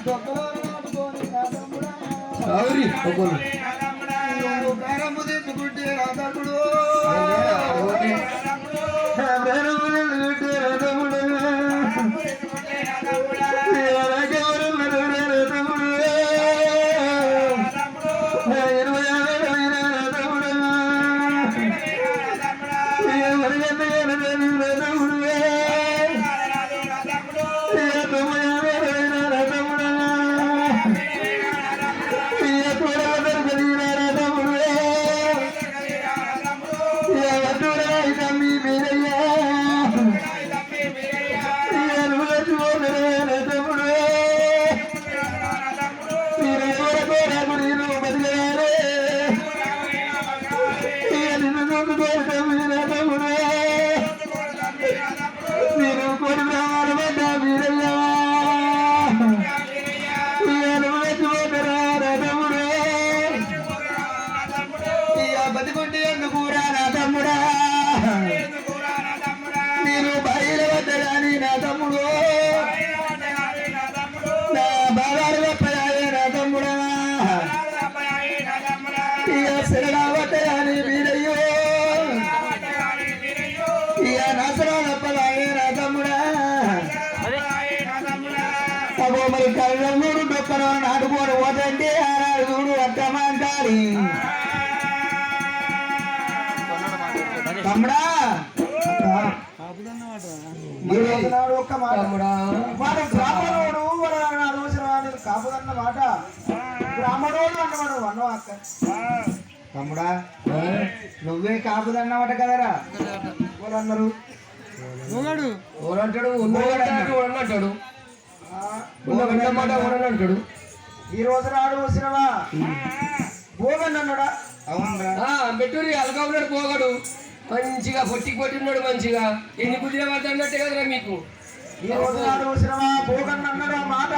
తీసుకుంటే తమ్ముడు బతికుంటే ఎందుకు నా తమ్ముడా నేను బయలు పడ్డగాని నా తమ్ముడు నా బాగాలు గొప్పయాయే నా తమ్ముడా ఇక శరణ పడ్డగాని వీరయ్యో ఇక నసరా తప్పదాయే నా తమ్ముడా అగో మరి కళ్ళూరు డొక్కలో నాటుకోని పోతండి ఆనాడు చూడు అత్తమాంటారి తమ్ముడా ఒక్క మాట వాడు బ్రాహ్మణోడు నేను కాపుదన్న మాట బ్రాహ్మణోడు అన్నవాడు అన్నవా అక్క తమ్ముడా నువ్వే కాపుదన్నమాట కదరా అన్నారు అంటాడు అంటాడు ఈ రోజు నాడు వచ్చినవా భోగన్ అన్నాడా అవునరా బెట్టూరి అలగా ఉన్నాడు పోగాడు మంచిగా పొట్టికి పొట్టిన్నాడు మంచిగా ఎన్ని కుదిరే పడుతున్నట్టే కదరా మీకు ఈ రోజు నాడు వచ్చినవా భోగన్ అన్నాడు ఆ మాట